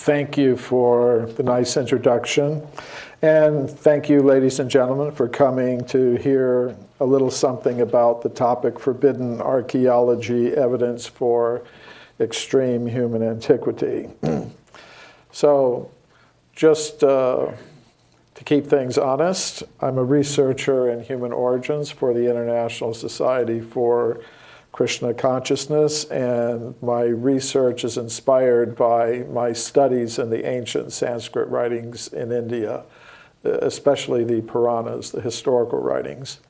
Thank you for the nice introduction. And thank you, ladies and gentlemen, for coming to hear a little something about the topic forbidden archaeology, evidence for extreme human antiquity. So just to keep things honest, I'm a researcher in human origins for the International Society for Krishna Consciousness, and my research is inspired by my studies in the ancient Sanskrit writings in India, especially the Puranas, the historical writings.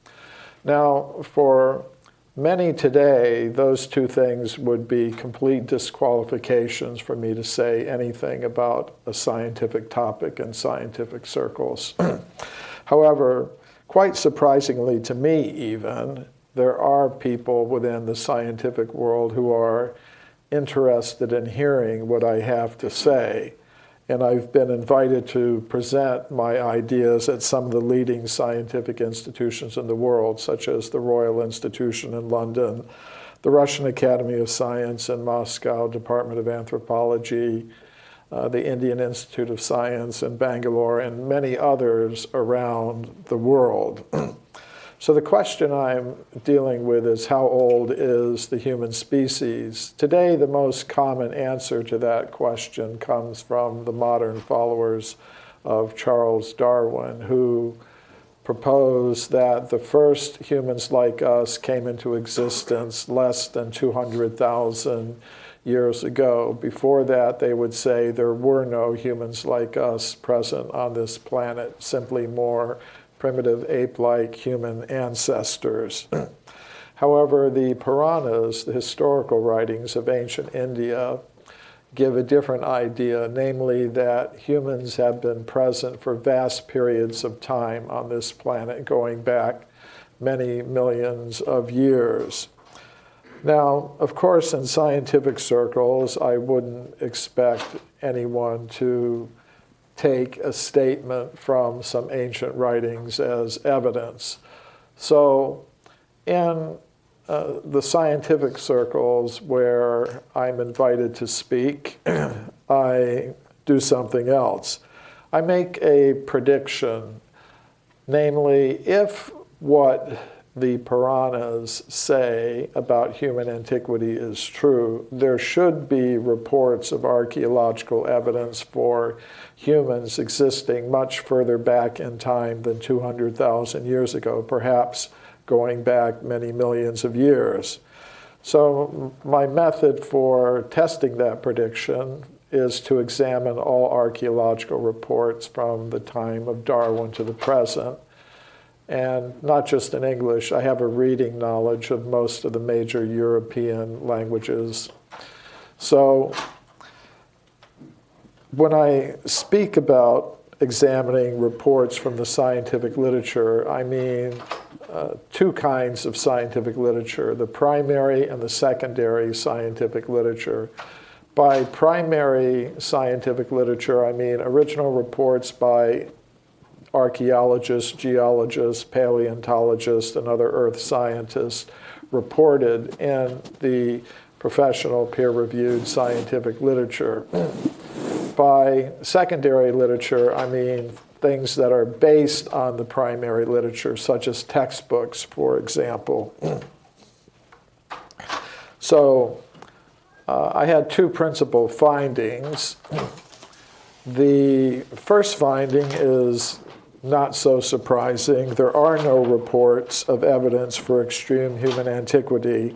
Now, for many today, those two things would be complete disqualifications for me to say anything about a scientific topic in scientific circles. However, quite surprisingly to me even, there are people within the scientific world who are interested in hearing what I have to say. And I've been invited to present my ideas at some of the leading scientific institutions in the world, such as the Royal Institution in London, the Russian Academy of Science in Moscow, Department of Anthropology, the Indian Institute of Science in Bangalore, and many others around the world. So the question I'm dealing with is, how old is the human species? Today, the most common answer to that question comes from the modern followers of Charles Darwin, who proposed that the first humans like us came into existence less than 200,000 years ago. Before that, they would say there were no humans like us present on this planet, simply more primitive ape-like human ancestors. However, the Puranas, the historical writings of ancient India, give a different idea, namely that humans have been present for vast periods of time on this planet, going back many millions of years. Now, of course, in scientific circles, I wouldn't expect anyone to take a statement from some ancient writings as evidence. So in the scientific circles where I'm invited to speak, I do something else. I make a prediction, namely, if what the Puranas say about human antiquity is true, there should be reports of archaeological evidence for humans existing much further back in time than 200,000 years ago, perhaps going back many millions of years. So my method for testing that prediction is to examine all archaeological reports from the time of Darwin to the present. And not just in English, I have a reading knowledge of most of the major European languages. So when I speak about examining reports from the scientific literature, I mean two kinds of scientific literature, the primary and the secondary scientific literature. By primary scientific literature, I mean original reports by archaeologists, geologists, paleontologists, and other earth scientists reported in the professional peer-reviewed scientific literature. By secondary literature, I mean things that are based on the primary literature, such as textbooks, for example. So I had two principal findings. The first finding is not so surprising. There are no reports of evidence for extreme human antiquity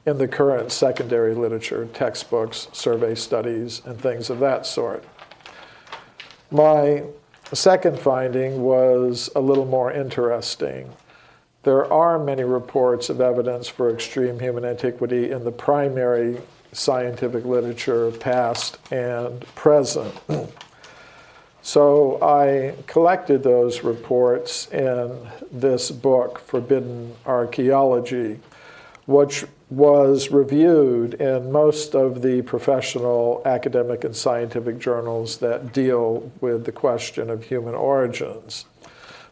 in the current secondary literature, textbooks, survey studies, and things of that sort. My second finding was a little more interesting. There are many reports of evidence for extreme human antiquity in the primary scientific literature, past and present. So I collected those reports in this book, Forbidden Archaeology, which was reviewed in most of the professional academic and scientific journals that deal with the question of human origins.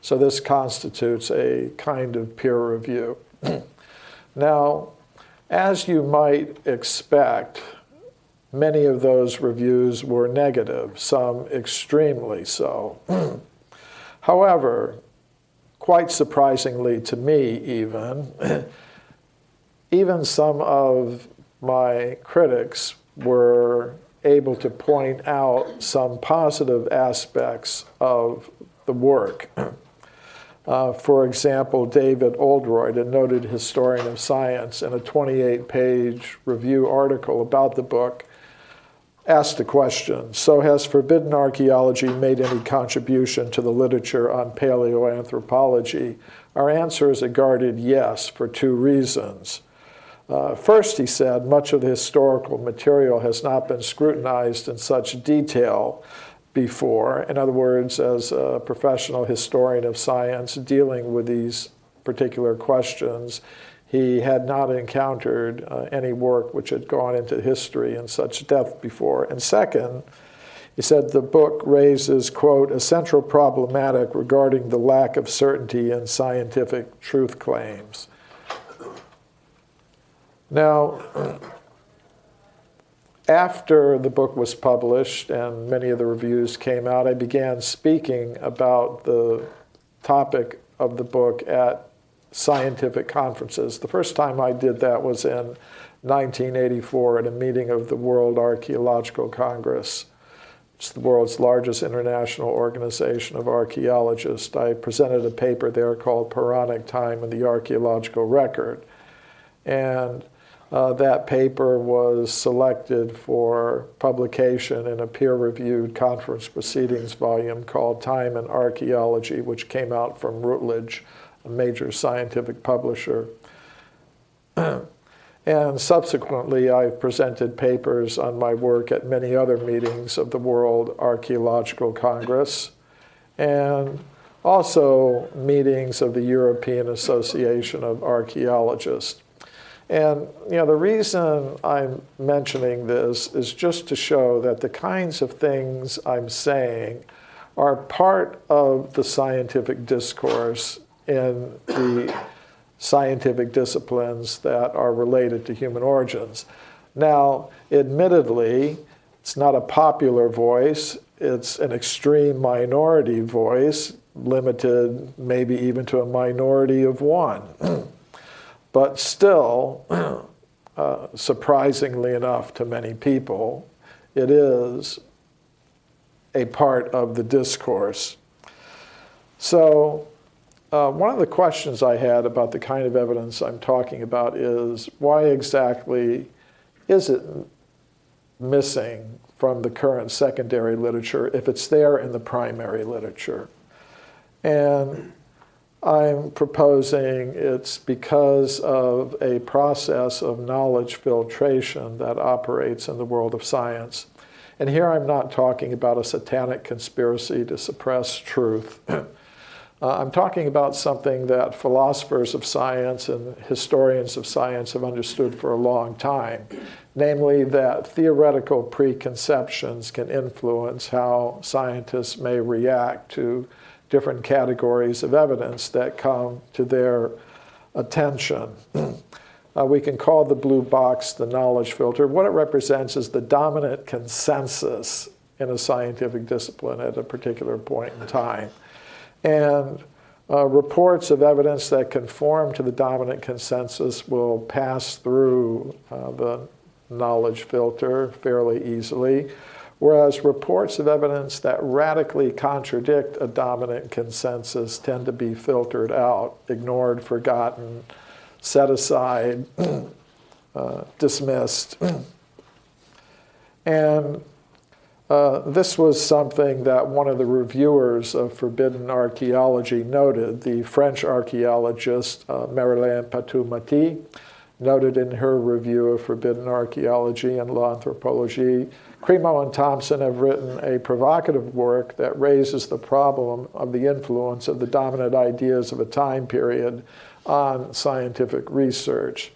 So this constitutes a kind of peer review. Now, as you might expect, many of those reviews were negative, some extremely so. However, quite surprisingly to me even, even some of my critics were able to point out some positive aspects of the work. For example, David Oldroyd, a noted historian of science, in a 28-page review article about the book, asked the question, so has forbidden archaeology made any contribution to the literature on paleoanthropology? Our answer is a guarded yes, for two reasons. First, he said, much of the historical material has not been scrutinized in such detail before. In other words, as a professional historian of science dealing with these particular questions, he had not encountered any work which had gone into history in such depth before. And second, he said the book raises, quote, a central problematic regarding the lack of certainty in scientific truth claims. Now, after the book was published and many of the reviews came out, I began speaking about the topic of the book at scientific conferences. The first time I did that was in 1984 at a meeting of the World Archaeological Congress. It's the world's largest international organization of archaeologists. I presented a paper there called Pharaonic Time in the Archaeological Record. And that paper was selected for publication in a peer-reviewed conference proceedings volume called Time in Archaeology, which came out from Routledge, a major scientific publisher. And subsequently, I've presented papers on my work at many other meetings of the World Archaeological Congress, and also meetings of the European Association of Archaeologists. And the reason I'm mentioning this is just to show that the kinds of things I'm saying are part of the scientific discourse in the scientific disciplines that are related to human origins. Now, admittedly, it's not a popular voice. It's an extreme minority voice, limited maybe even to a minority of one. But still, surprisingly enough to many people, it is a part of the discourse. So one of the questions I had about the kind of evidence I'm talking about is, why exactly is it missing from the current secondary literature if it's there in the primary literature? And I'm proposing it's because of a process of knowledge filtration that operates in the world of science. And here I'm not talking about a satanic conspiracy to suppress truth. I'm talking about something that philosophers of science and historians of science have understood for a long time, namely that theoretical preconceptions can influence how scientists may react to different categories of evidence that come to their attention. We can call the blue box the knowledge filter. What it represents is the dominant consensus in a scientific discipline at a particular point in time. And reports of evidence that conform to the dominant consensus will pass through the knowledge filter fairly easily, whereas reports of evidence that radically contradict a dominant consensus tend to be filtered out, ignored, forgotten, set aside, dismissed. And this was something that one of the reviewers of Forbidden Archaeology noted. The French archaeologist Marilyn Patou-Mati noted in her review of Forbidden Archaeology and L'Anthropologie. Cremo and Thompson have written a provocative work that raises the problem of the influence of the dominant ideas of a time period on scientific research.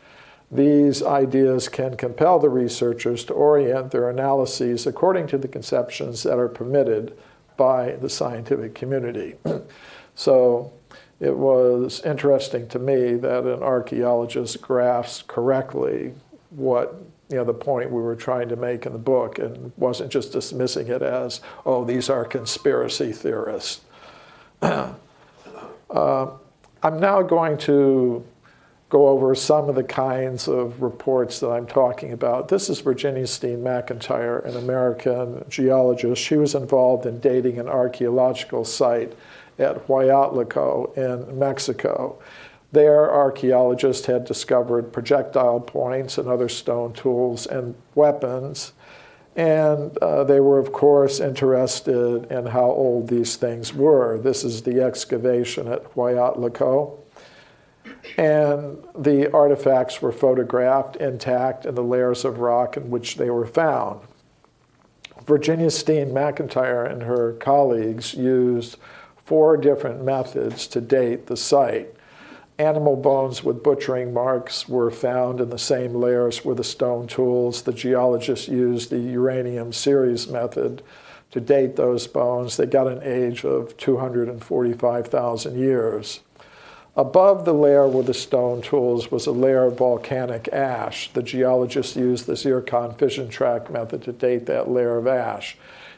These ideas can compel the researchers to orient their analyses according to the conceptions that are permitted by the scientific community. So it was interesting to me that an archaeologist grasped correctly what the point we were trying to make in the book, and wasn't just dismissing it as, oh, these are conspiracy theorists. I'm now going to go over some of the kinds of reports that I'm talking about. This is Virginia Steen McIntyre, an American geologist. She was involved in dating an archaeological site at Huayatlaco in Mexico. There, archaeologists had discovered projectile points and other stone tools and weapons. And they were, of course, interested in how old these things were. This is the excavation at Huayatlaco. And the artifacts were photographed intact in the layers of rock in which they were found. Virginia Steen McIntyre and her colleagues used 4 different methods to date the site. Animal bones with butchering marks were found in the same layers where the stone tools. The geologists used the uranium series method to date those bones. They got an age of 245,000 years. Above the layer with the stone tools was a layer of volcanic ash. The geologists used the zircon fission track method to date that layer of ash.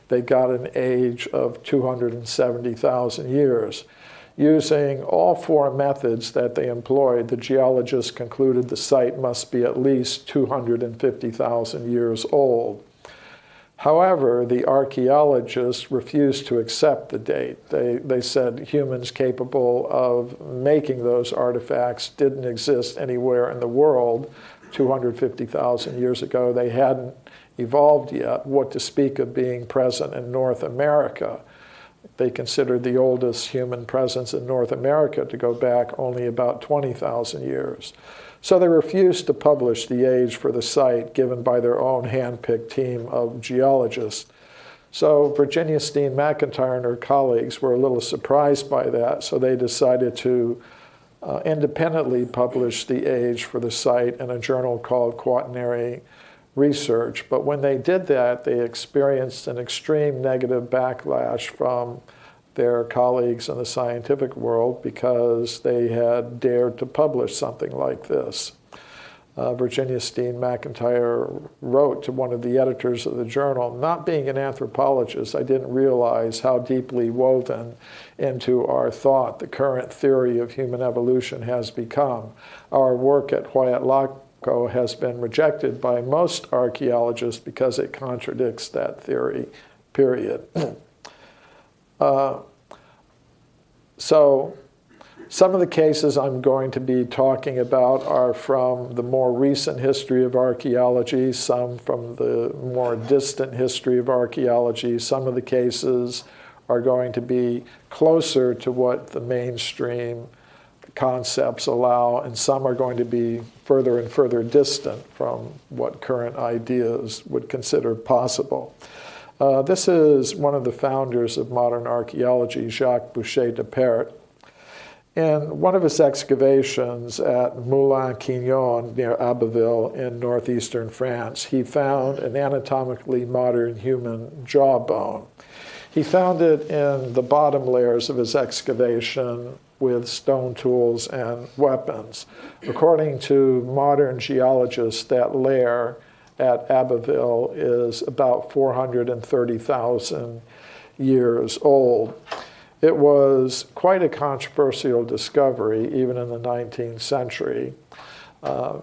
They got an age of 270,000 years. Using all 4 methods that they employed, the geologists concluded the site must be at least 250,000 years old. However, the archaeologists refused to accept the date. They said humans capable of making those artifacts didn't exist anywhere in the world 250,000 years ago. They hadn't evolved yet, what to speak of being present in North America. They considered the oldest human presence in North America to go back only about 20,000 years. So they refused to publish the age for the site given by their own hand-picked team of geologists. So Virginia Steen McIntyre and her colleagues were a little surprised by that, so they decided to independently publish the age for the site in a journal called Quaternary Research. But when they did that, they experienced an extreme negative backlash from their colleagues in the scientific world because they had dared to publish something like this. Virginia Steen McIntyre wrote to one of the editors of the journal, "Not being an anthropologist, I didn't realize how deeply woven into our thought the current theory of human evolution has become. Our work at Huayatlaco has been rejected by most archaeologists because it contradicts that theory, period." So some of the cases I'm going to be talking about are from the more recent history of archaeology, some from the more distant history of archaeology. Some of the cases are going to be closer to what the mainstream concepts allow, and some are going to be further and further distant from what current ideas would consider possible. This is one of the founders of modern archaeology, Jacques Boucher de Perthes. In one of his excavations at Moulins-Quignon near Abbeville in northeastern France, he found an anatomically modern human jawbone. He found it in the bottom layers of his excavation with stone tools and weapons. According to modern geologists, that layer at Abbeville is about 430,000 years old. It was quite a controversial discovery, even in the 19th century.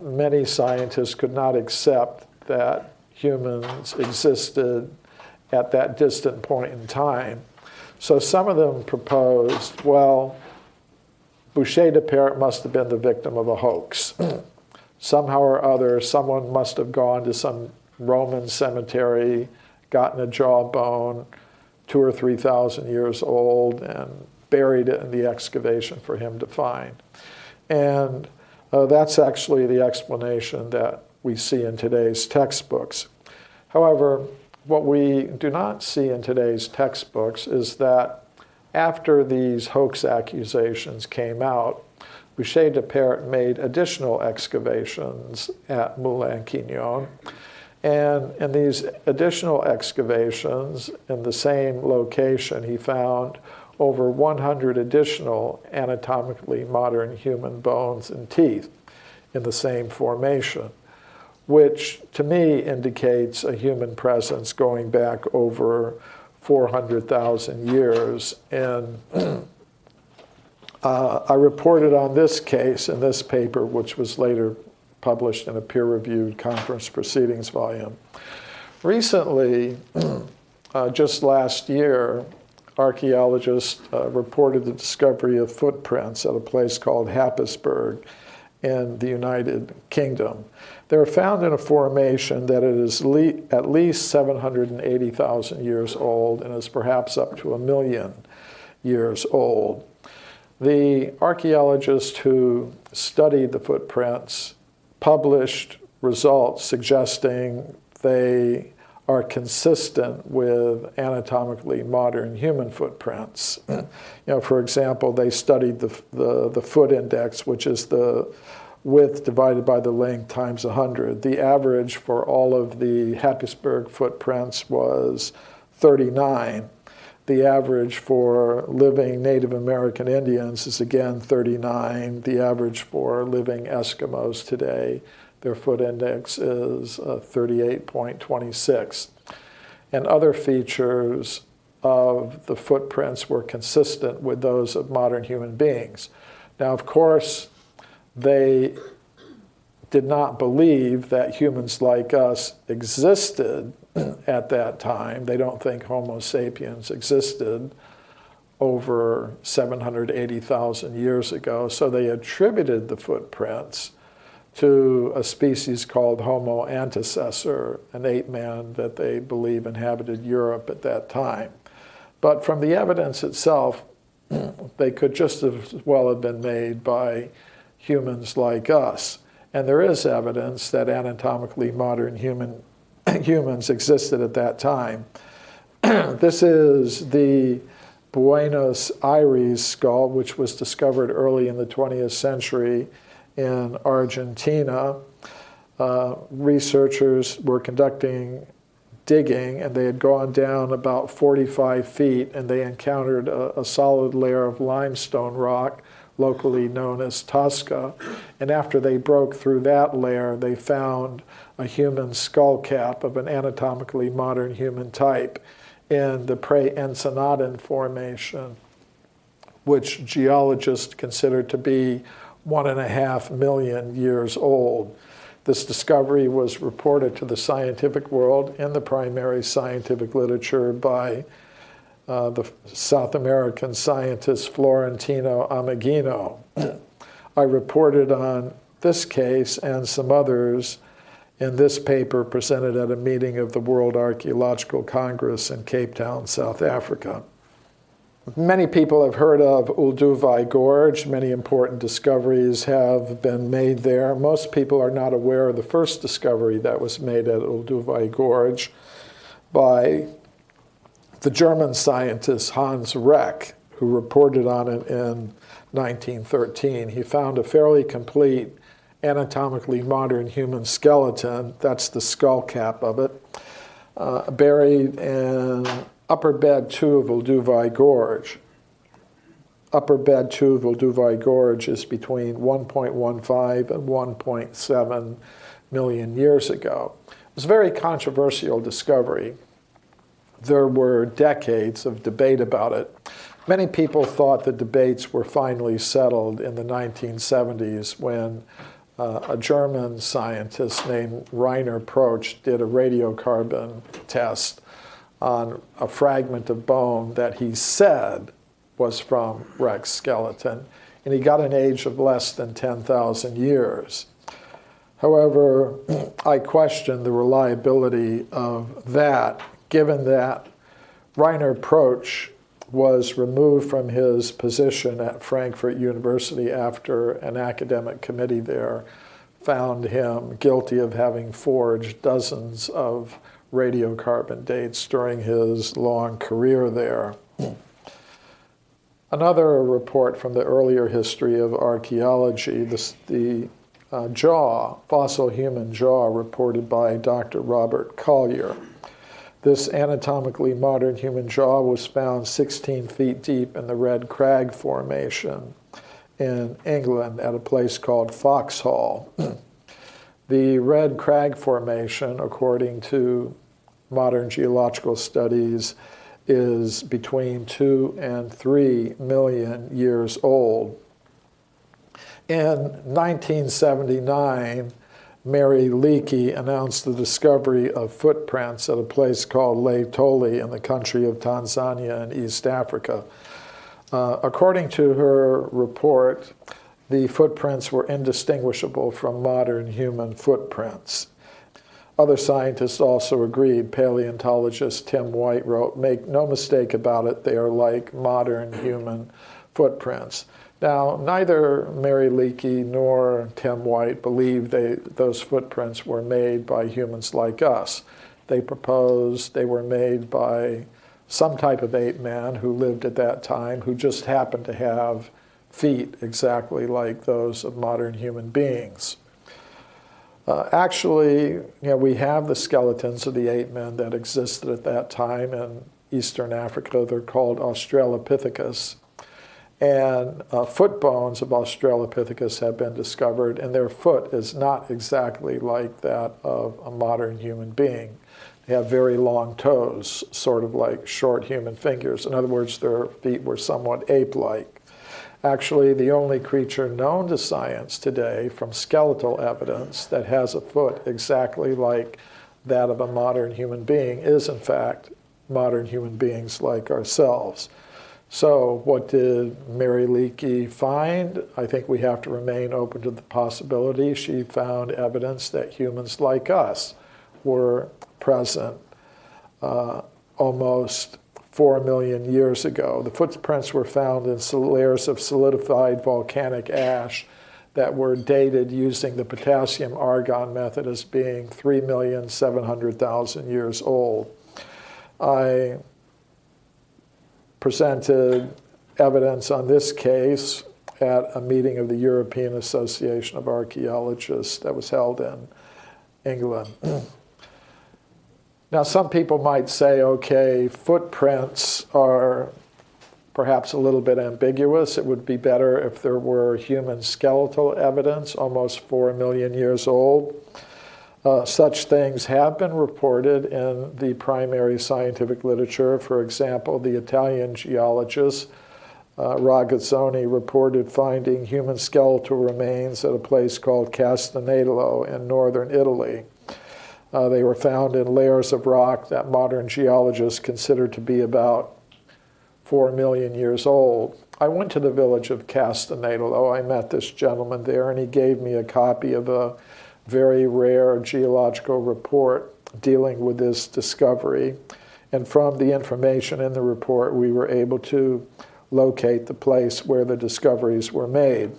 Many scientists could not accept that humans existed at that distant point in time. So some of them proposed, well, Boucher de Perthes must have been the victim of a hoax. Somehow or other, someone must have gone to some Roman cemetery, gotten a jawbone, 2,000 or 3,000 years old, and buried it in the excavation for him to find. And that's actually the explanation that we see in today's textbooks. However, what we do not see in today's textbooks is that after these hoax accusations came out, Boucher de Perthes made additional excavations at Moulins-Quignon. And in these additional excavations in the same location, he found over 100 additional anatomically modern human bones and teeth in the same formation. which to me indicates a human presence going back over 400,000 years. And I reported on this case in this paper, which was later published in a peer-reviewed conference proceedings volume. Recently, just last year, archaeologists reported the discovery of footprints at a place called Happisburgh in the United Kingdom. They're found in a formation that it is at least 780,000 years old and is perhaps up to 1 million years old. The archaeologists who studied the footprints published results suggesting they are consistent with anatomically modern human footprints. For example, they studied the foot index, which is the width divided by the length times 100. The average for all of the Happisburgh footprints was 39. The average for living Native American Indians is again 39. The average for living Eskimos today, their foot index is 38.26. And other features of the footprints were consistent with those of modern human beings. Now, of course, they did not believe that humans like us existed at that time. They don't think Homo sapiens existed over 780,000 years ago. So they attributed the footprints to a species called Homo antecessor, an ape man that they believe inhabited Europe at that time. But from the evidence itself, they could just as well have been made by humans like us. And there is evidence that anatomically modern humans existed at that time. This is the Buenos Aires skull, which was discovered early in the 20th century in Argentina. Researchers were conducting digging, and they had gone down about 45 feet, and they encountered a solid layer of limestone rock, locally known as Tosca. And after they broke through that layer, they found a human skull cap of an anatomically modern human type in the Pre-Ensenadan formation, which geologists consider to be 1.5 million years old. This discovery was reported to the scientific world in the primary scientific literature by the South American scientist Florentino Ameghino. I reported on this case and some others in this paper presented at a meeting of the World Archaeological Congress in Cape Town, South Africa. Many people have heard of Olduvai Gorge. Many important discoveries have been made there. Most people are not aware of the first discovery that was made at Olduvai Gorge by the German scientist Hans Reck, who reported on it in 1913. He found a fairly complete anatomically modern human skeleton, that's the skull cap of it, buried in Upper Bed 2 of Olduvai Gorge. Upper Bed 2 of Olduvai Gorge is between 1.15 and 1.7 million years ago. It was a very controversial discovery. There were decades of debate about it. Many people thought the debates were finally settled in the 1970s when a German scientist named Rainer Proch did a radiocarbon test on a fragment of bone that he said was from Reck's skeleton, and he got an age of less than 10,000 years. However, I question the reliability of that, given that Rainer Proch was removed from his position at Frankfurt University after an academic committee there found him guilty of having forged dozens of radiocarbon dates during his long career there. Another report from the earlier history of archaeology, the fossil human jaw reported by Dr. Robert Collier. This anatomically modern human jaw was found 16 feet deep in the Red Crag Formation in England at a place called Foxhall. The Red Crag Formation, according to modern geological studies, is between 2 and 3 million years old. In 1979, Mary Leakey announced the discovery of footprints at a place called Lake Toli in the country of Tanzania in East Africa. According to her report, the footprints were indistinguishable from modern human footprints. Other scientists also agreed. Paleontologist Tim White wrote, "Make no mistake about it, they are like modern human footprints." Now, neither Mary Leakey nor Tim White believed those footprints were made by humans like us. They proposed they were made by some type of ape man who lived at that time, who just happened to have feet exactly like those of modern human beings. Actually, we have the skeletons of the ape men that existed at that time in Eastern Africa. They're called Australopithecus. And foot bones of Australopithecus have been discovered, and their foot is not exactly like that of a modern human being. They have very long toes, sort of like short human fingers. In other words, their feet were somewhat ape-like. Actually, the only creature known to science today from skeletal evidence that has a foot exactly like that of a modern human being is, in fact, modern human beings like ourselves. So what did Mary Leakey find? I think we have to remain open to the possibility. She found evidence that humans like us were present almost 4 million years ago. The footprints were found in layers of solidified volcanic ash that were dated using the potassium-argon method as being 3,700,000 years old. I presented evidence on this case at a meeting of the European Association of Archaeologists that was held in England. Now, some people might say, okay, footprints are perhaps a little bit ambiguous. It would be better if there were human skeletal evidence, almost 4 million years old. Such things have been reported in the primary scientific literature. For example, the Italian geologist Ragazzoni reported finding human skeletal remains at a place called Castanello in northern Italy. They were found in layers of rock that modern geologists consider to be about 4 million years old. I went to the village of Castanello. I met this gentleman there, and he gave me a copy of a very rare geological report dealing with this discovery. And from the information in the report, we were able to locate the place where the discoveries were made.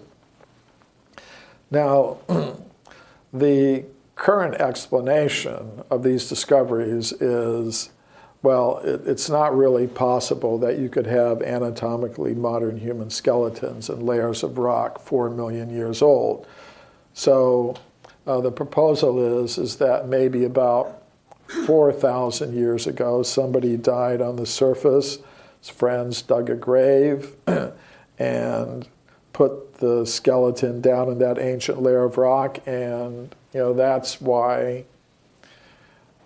Now, the current explanation of these discoveries is, well, it's not really possible that you could have anatomically modern human skeletons in layers of rock 4 million years old. So the proposal is that maybe about 4,000 years ago, somebody died on the surface. His friends dug a grave and put the skeleton down in that ancient layer of rock, and that's why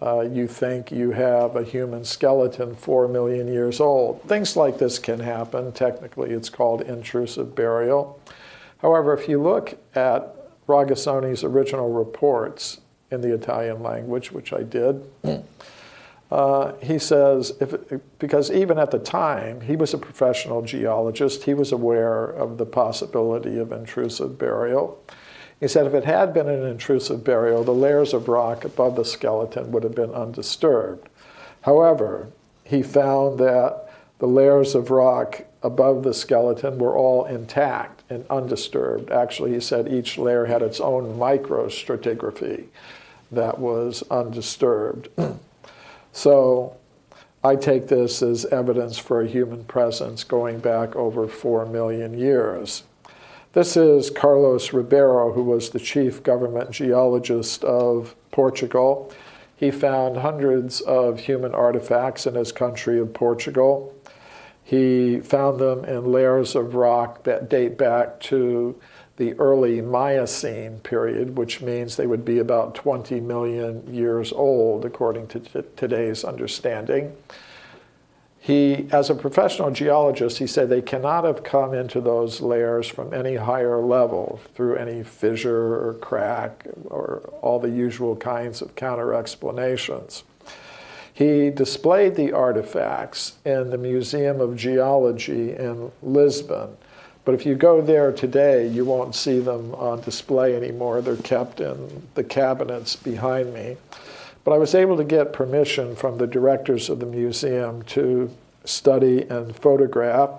you think you have a human skeleton 4 million years old. Things like this can happen. Technically, it's called intrusive burial. However, if you look at Ragazzoni's original reports in the Italian language, which I did, he says, because even at the time, he was a professional geologist, he was aware of the possibility of intrusive burial. He said if it had been an intrusive burial, the layers of rock above the skeleton would have been undisturbed. However, he found that the layers of rock above the skeleton were all intact and undisturbed. Actually, he said each layer had its own microstratigraphy that was undisturbed. So I take this as evidence for a human presence going back over 4 million years. This is Carlos Ribeiro, who was the chief government geologist of Portugal. He found hundreds of human artifacts in his country of Portugal. He found them in layers of rock that date back to the early Miocene period, which means they would be about 20 million years old, according to today's understanding. He, as a professional geologist, he said they cannot have come into those layers from any higher level through any fissure or crack or all the usual kinds of counter-explanations. He displayed the artifacts in the Museum of Geology in Lisbon. But if you go there today, you won't see them on display anymore. They're kept in the cabinets behind me. But I was able to get permission from the directors of the museum to study and photograph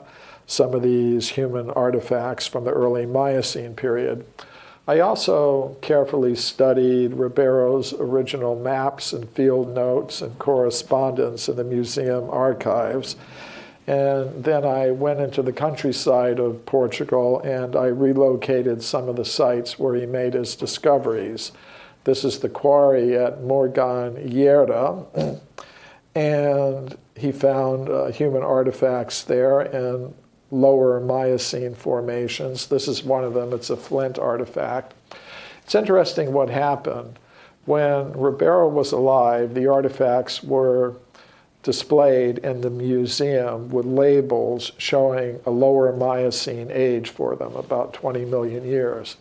some of these human artifacts from the early Miocene period. I also carefully studied Ribeiro's original maps and field notes and correspondence in the museum archives. And then I went into the countryside of Portugal and I relocated some of the sites where he made his discoveries. This is the quarry at Morganheira, and he found human artifacts there in lower Miocene formations. This is one of them. It's a flint artifact. It's interesting what happened. When Ribeiro was alive, the artifacts were displayed in the museum with labels showing a lower Miocene age for them, about 20 million years.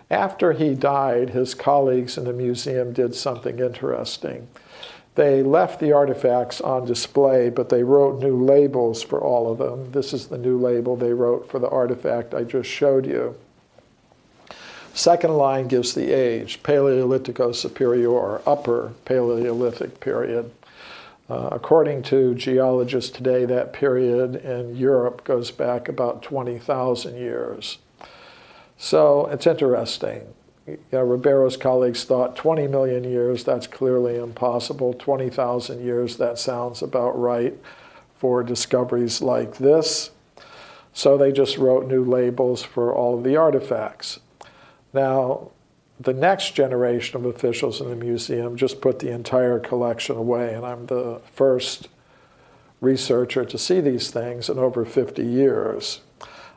After he died, his colleagues in the museum did something interesting. They left the artifacts on display, but they wrote new labels for all of them. This is the new label they wrote for the artifact I just showed you. Second line gives the age, Paleolitico Superior, upper Paleolithic period. According to geologists today, that period in Europe goes back about 20,000 years. So it's interesting. Ribeiro's colleagues thought 20 million years, that's clearly impossible. 20,000 years, that sounds about right for discoveries like this. So they just wrote new labels for all of the artifacts. Now, the next generation of officials in the museum just put the entire collection away, and I'm the first researcher to see these things in over 50 years.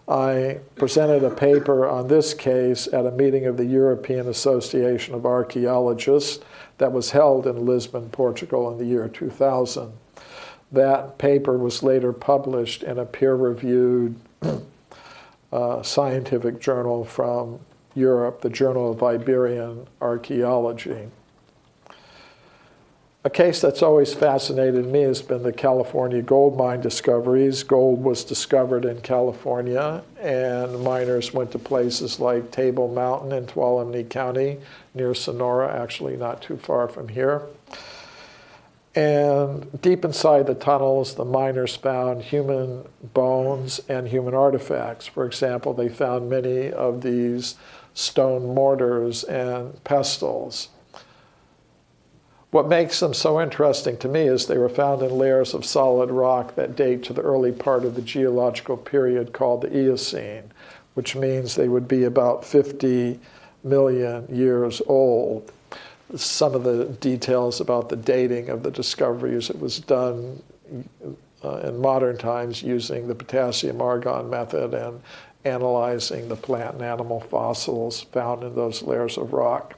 I presented a paper on this case at a meeting of the European Association of Archaeologists that was held in Lisbon, Portugal in the year 2000. That paper was later published in a peer-reviewed scientific journal from Europe, the Journal of Iberian Archaeology. A case that's always fascinated me has been the California gold mine discoveries. Gold was discovered in California, and miners went to places like Table Mountain in Tuolumne County, near Sonora, actually not too far from here. And deep inside the tunnels, the miners found human bones and human artifacts. For example, they found many of these stone mortars and pestles. What makes them so interesting to me is they were found in layers of solid rock that date to the early part of the geological period called the Eocene, which means they would be about 50 million years old. Some of the details about the dating of the discoveries, it was done in modern times using the potassium argon method and analyzing the plant and animal fossils found in those layers of rock.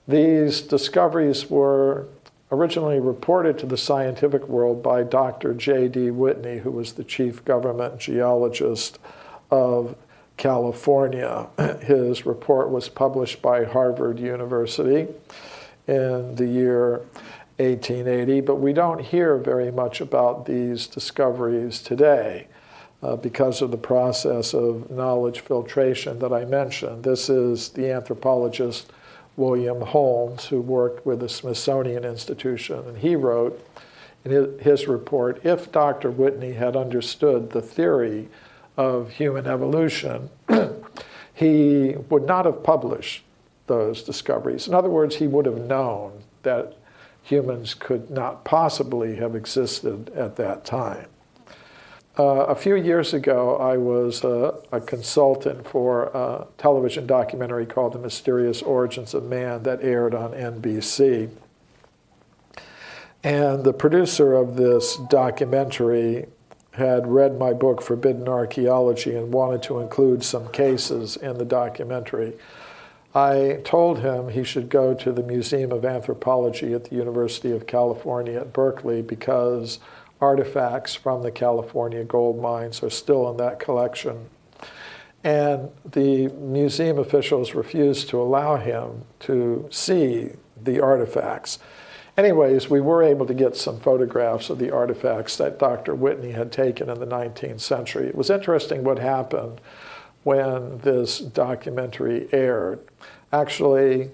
These discoveries were originally reported to the scientific world by Dr. J.D. Whitney, who was the chief government geologist of California. His report was published by Harvard University in the year 1880, but we don't hear very much about these discoveries today because of the process of knowledge filtration that I mentioned. This is the anthropologist William Holmes, who worked with the Smithsonian Institution, and he wrote in his report, if Dr. Whitney had understood the theory of human evolution, he would not have published those discoveries. In other words, he would have known that humans could not possibly have existed at that time. A few years ago, I was a consultant for a television documentary called The Mysterious Origins of Man that aired on NBC. And the producer of this documentary had read my book, Forbidden Archaeology, and wanted to include some cases in the documentary. I told him he should go to the Museum of Anthropology at the University of California at Berkeley because artifacts from the California gold mines are still in that collection. And the museum officials refused to allow him to see the artifacts. Anyways, we were able to get some photographs of the artifacts that Dr. Whitney had taken in the 19th century. It was interesting what happened when this documentary aired. Actually,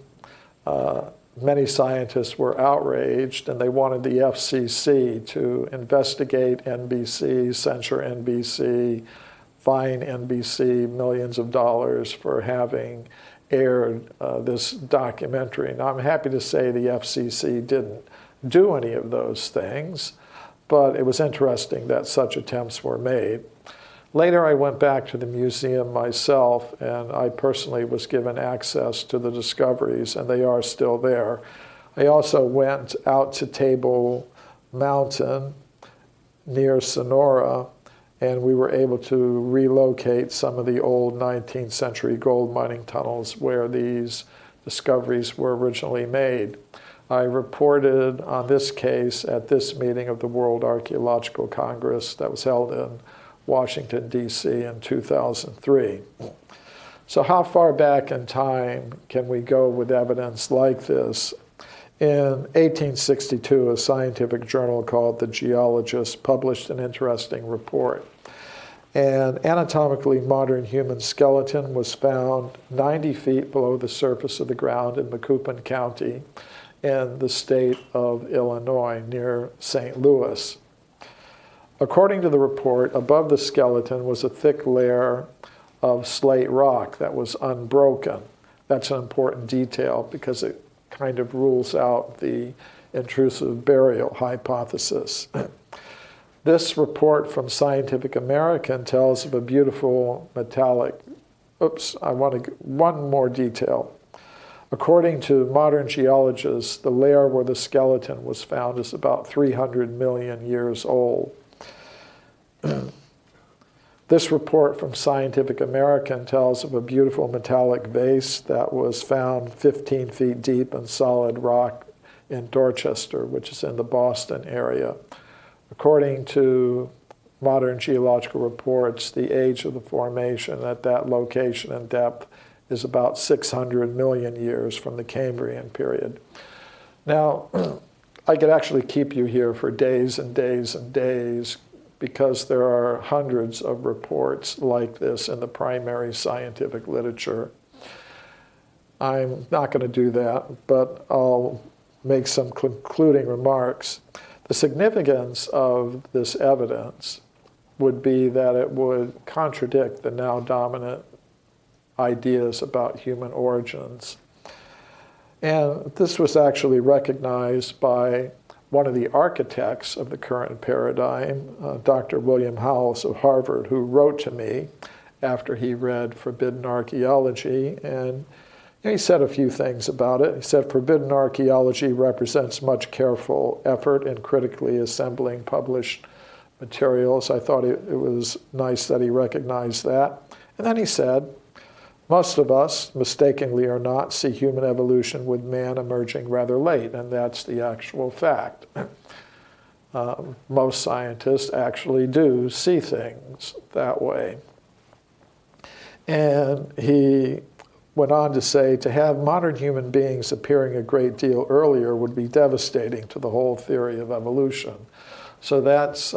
many scientists were outraged, and they wanted the FCC to investigate NBC, censure NBC, fine NBC millions of dollars for having aired this documentary. Now, I'm happy to say the FCC didn't do any of those things, but it was interesting that such attempts were made. Later, I went back to the museum myself, and I personally was given access to the discoveries, and they are still there. I also went out to Table Mountain near Sonora, and we were able to relocate some of the old 19th century gold mining tunnels where these discoveries were originally made. I reported on this case at this meeting of the World Archaeological Congress that was held in Washington, D.C. in 2003. So how far back in time can we go with evidence like this? In 1862, a scientific journal called The Geologist published an interesting report. An anatomically modern human skeleton was found 90 feet below the surface of the ground in Macoupin County in the state of Illinois near St. Louis. According to the report, above the skeleton was a thick layer of slate rock that was unbroken. That's an important detail because it kind of rules out the intrusive burial hypothesis. This report from Scientific American tells of a beautiful metallic, one more detail. According to modern geologists, the layer where the skeleton was found is about 300 million years old. This report from Scientific American tells of a beautiful metallic vase that was found 15 feet deep in solid rock in Dorchester, which is in the Boston area. According to modern geological reports, the age of the formation at that location and depth is about 600 million years from the Cambrian period. Now, I could actually keep you here for days and days and days because there are hundreds of reports like this in the primary scientific literature. I'm not going to do that, but I'll make some concluding remarks. The significance of this evidence would be that it would contradict the now dominant ideas about human origins. And this was actually recognized by one of the architects of the current paradigm, Dr. William Howells of Harvard, who wrote to me after he read Forbidden Archaeology, and he said a few things about it. He said, "Forbidden Archaeology represents much careful effort in critically assembling published materials." I thought it was nice that he recognized that. And then he said, "Most of us, mistakenly or not, see human evolution with man emerging rather late," and that's the actual fact. Most scientists actually do see things that way. And he went on to say, to have modern human beings appearing a great deal earlier would be devastating to the whole theory of evolution. So that's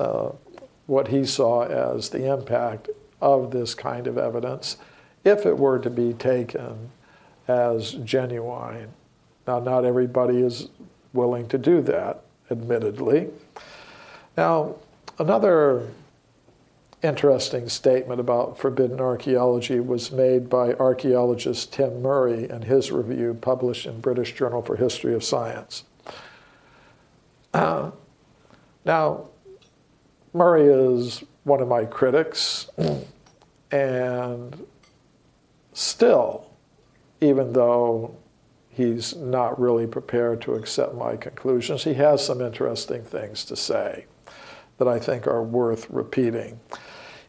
what he saw as the impact of this kind of evidence, if it were to be taken as genuine. Now, not everybody is willing to do that, admittedly. Now, another interesting statement about forbidden archaeology was made by archaeologist Tim Murray in his review published in British Journal for History of Science. Now, Murray is one of my critics, and still, even though he's not really prepared to accept my conclusions, he has some interesting things to say. that I think are worth repeating.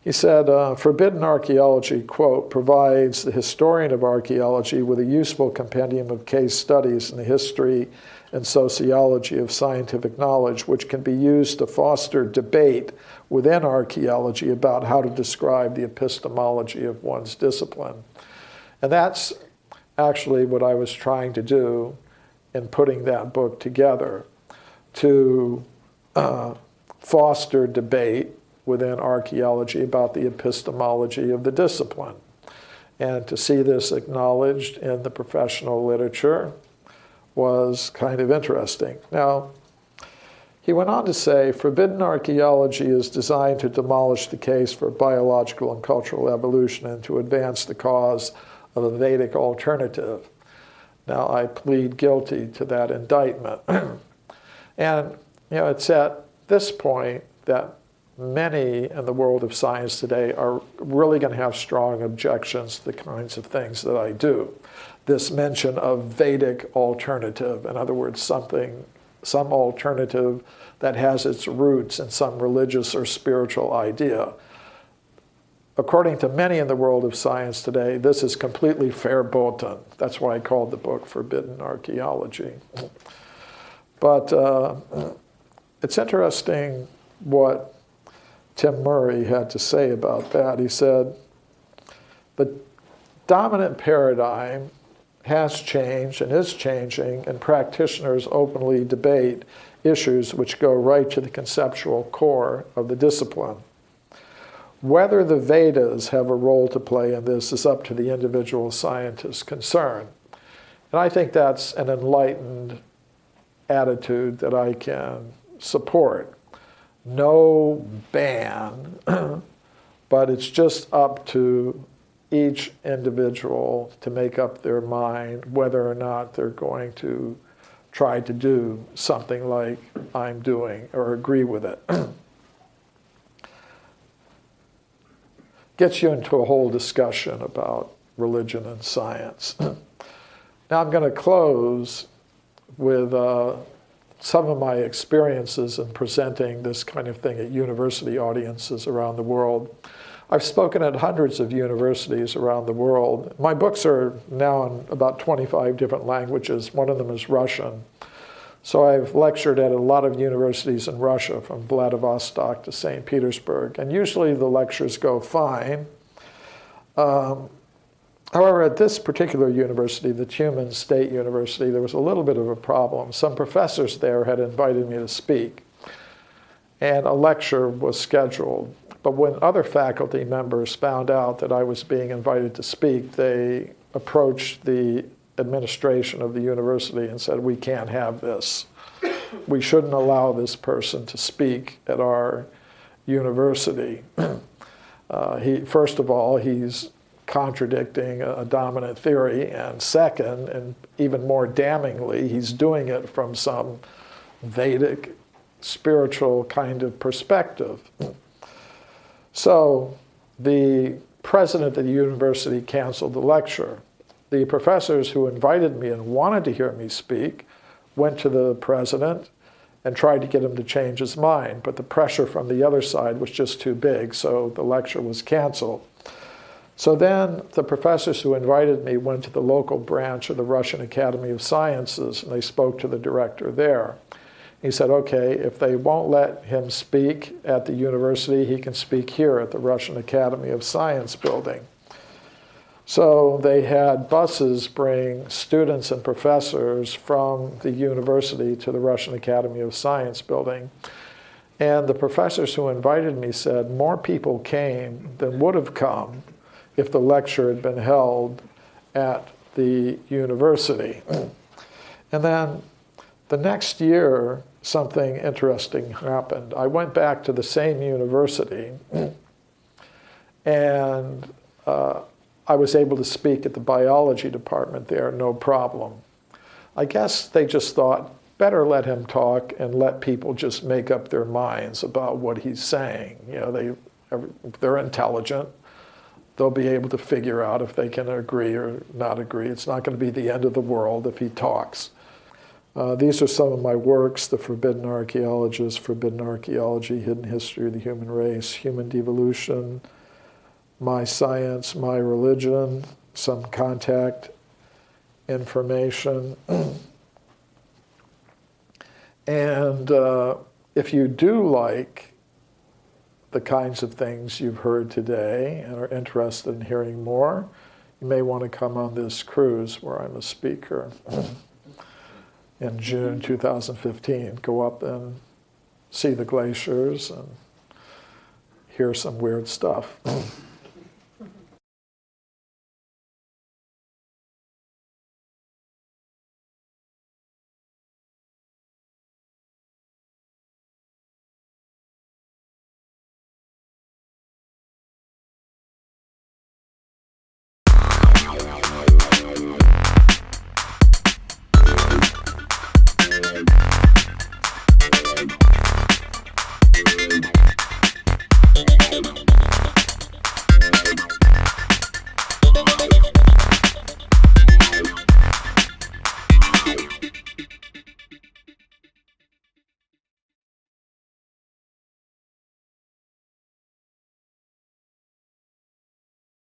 He said, forbidden archaeology, quote, provides the historian of archaeology with a useful compendium of case studies in the history and sociology of scientific knowledge, which can be used to foster debate within archaeology about how to describe the epistemology of one's discipline. And that's actually what I was trying to do in putting that book together, to foster debate within archaeology about the epistemology of the discipline. And to see this acknowledged in the professional literature was kind of interesting. Now, he went on to say, forbidden archaeology is designed to demolish the case for biological and cultural evolution and to advance the cause of a Vedic alternative. Now, I plead guilty to that indictment. And, it's at this point that many in the world of science today are really going to have strong objections to the kinds of things that I do. This mention of Vedic alternative, in other words, some alternative that has its roots in some religious or spiritual idea. According to many in the world of science today, this is completely verboten. That's why I called the book Forbidden Archaeology. But it's interesting what Tim Murray had to say about that. He said, the dominant paradigm has changed and is changing, and practitioners openly debate issues which go right to the conceptual core of the discipline. Whether the Vedas have a role to play in this is up to the individual scientist concerned. And I think that's an enlightened attitude that I can support. No ban, but it's just up to each individual to make up their mind whether or not they're going to try to do something like I'm doing or agree with it. Gets you into a whole discussion about religion and science. Now I'm going to close with some of my experiences in presenting this kind of thing at university audiences around the world. I've spoken at hundreds of universities around the world. My books are now in about 25 different languages. One of them is Russian. So I've lectured at a lot of universities in Russia, from Vladivostok to St. Petersburg, and usually the lectures go fine. However, at this particular university, the Tumen State University, there was a little bit of a problem. Some professors there had invited me to speak, and a lecture was scheduled. But when other faculty members found out that I was being invited to speak, they approached the administration of the university and said, we can't have this. We shouldn't allow this person to speak at our university. First of all, he's contradicting a dominant theory, and second, and even more damningly, he's doing it from some Vedic spiritual kind of perspective. So the president of the university canceled the lecture. The professors who invited me and wanted to hear me speak went to the president and tried to get him to change his mind, but the pressure from the other side was just too big, so the lecture was canceled. So then the professors who invited me went to the local branch of the Russian Academy of Sciences, and they spoke to the director there. He said, okay, if they won't let him speak at the university, he can speak here at the Russian Academy of Science building. So they had buses bring students and professors from the university to the Russian Academy of Science building. And the professors who invited me said more people came than would have come if the lecture had been held at the university. And then the next year, something interesting happened. I went back to the same university, and I was able to speak at the biology department there, no problem. I guess they just thought, better let him talk and let people just make up their minds about what he's saying. They're intelligent. They'll be able to figure out if they can agree or not agree. It's not going to be the end of the world if he talks. These are some of my works: The Forbidden Archaeologist, Forbidden Archaeology, Hidden History of the Human Race, Human Devolution, My Science, My Religion, some contact information. And if you do like the kinds of things you've heard today and are interested in hearing more, you may want to come on this cruise where I'm a speaker in June 2015. Go up and see the glaciers and hear some weird stuff.